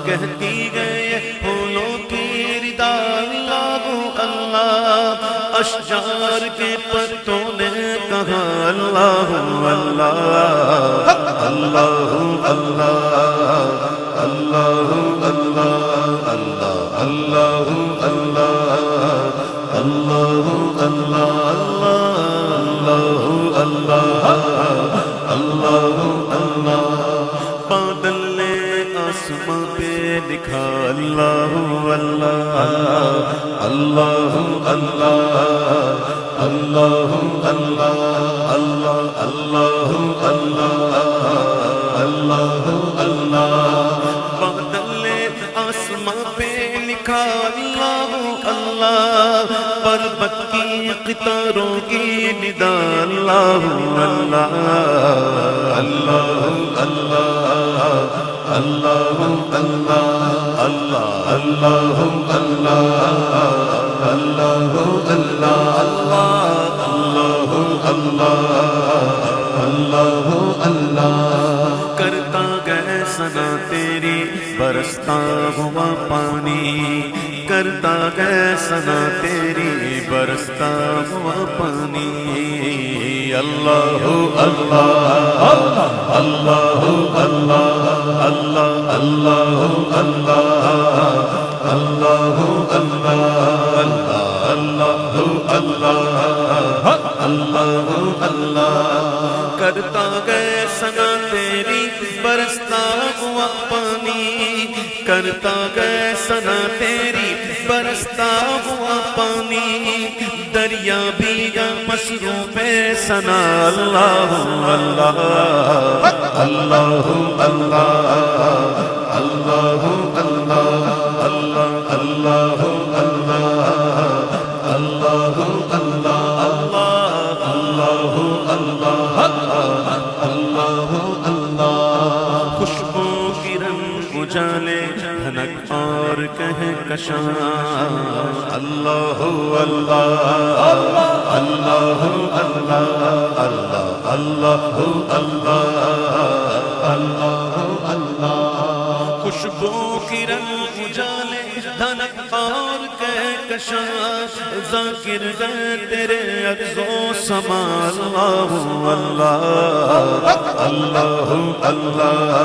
کہتی گئے پھولوں کی ردا اللہ اللہ، اشجار کے پتوں نے کہا اللہ اللہ اللہ اللہ اللہ اللہ اللہ اللہ اللہ اللہ اللہ اللہ اللہ بادل نے آسمان پہ لکھا اللہ اللہ اللہ اللہ اللہ اللہ اللہ اللہ اللہ اللہ بادل نے آسمان پہ لکھا اللہ اللہ، پربت کی قطاروں کی ندا اللہ اللہ اللہ اللہ اللہ اللہ اللہ اللہ اللہ اللہ کرتا گئے ثنا تیری برستا ہوا پانی، کرتا گئے ثنا تیری برستا ہوا پانی، اللہ اللہ اللہ اللہ اللہ اللہ اللہ اللہ اللہ اللہ کرتا گئے ثنا تیری برستا ہوا پانی، کرتا گئے ثنا تیری برستا ہوا پانی، دریا بھی مصروف ثنا اللہ اللہ اللہ اللہ اللہ اللہ اللہ اللہ اللہ اللہ اللہ خوشبو کی رنگ اجالے دھنک اور کہکشاں اللہ اللہ اللہ اللہ اللہ اللہ اللہ خوشبو کی رنگ اجالے دھنک اور کہکشاں، ذاکر گئے تیرے عرض و سما اللہ اللہ اللہ اللہ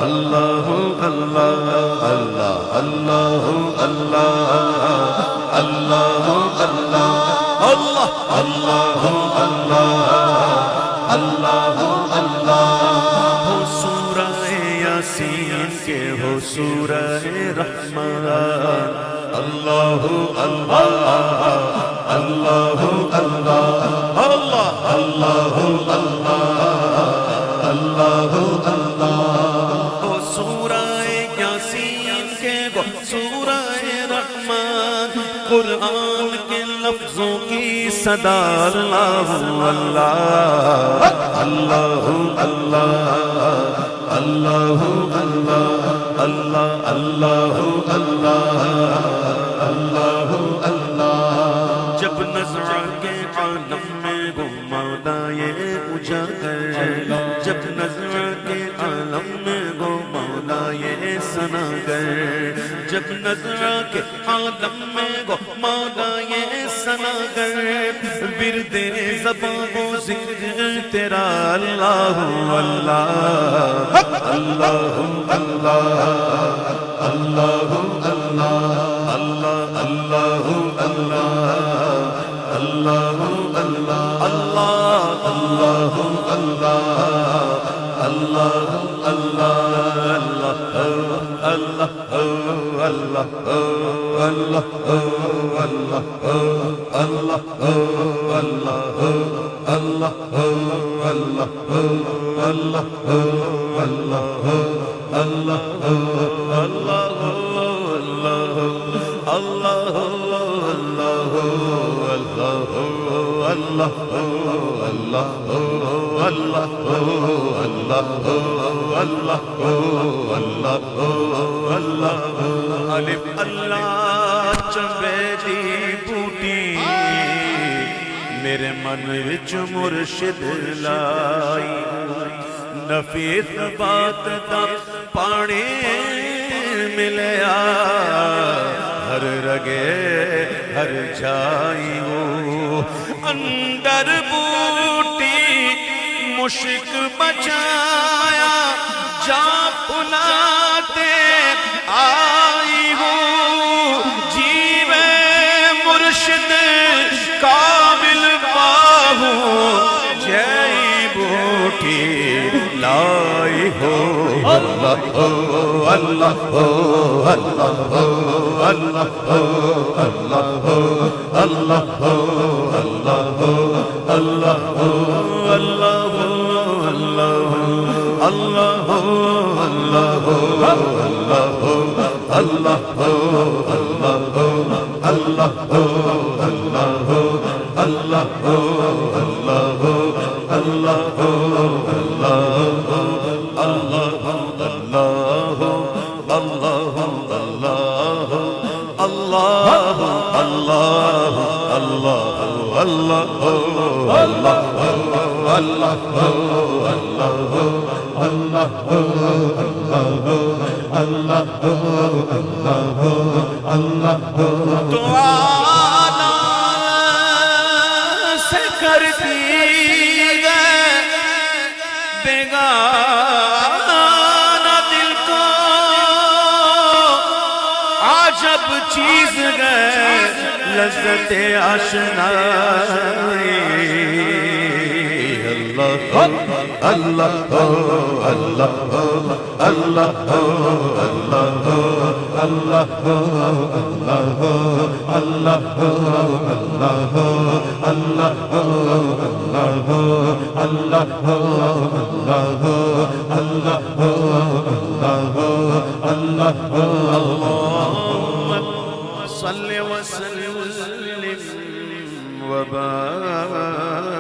اللہ اللہ اللہ اللہ اللہ اللہ اللہ ہو سورہ یاسین کے ہو سورہ رحمان، اللہ اللہ اللہ اللہ اللہ اللہ اللہ ہو سورہ یاسین کے ہو سورہ رحمان، قرآن کے لفظوں کی صدا اللہ اللہ اللہ اللہ اللہ اللہ اللہ اللہ اللہ جب نظر کے عالم میں مولا اجاگر، جب نظر کے عالم میں مولا ثناگر، جب نظر کے عالم میں مولا سنا کر ورد زباں و ذکر تیرا اللہ اللہ اللہ اللہ اللہ اللہ اللہ اللہ اللہ اللہ اللہ اللہ اللہ الف اللہ چنبیدی بوٹی میرے من وچ مرشد لائی نفیس بات دا پانی ملیا ہر رگے ہر جائی وہ اندر بوٹی مشک بچایا جا پناتے آئی ہوں جیوے مرشد کامل باہوں جئی بوٹی لائی ہو اللہ اللہ اللہ اللہ اللہ اللہ اللہ اللہ دعانا سے کرتی گئے بیگانہ دل کو عجب چیز گئے لذت آشنائی اللہ اللہ اللہ اللہ اللہ صلی وسلم وبارک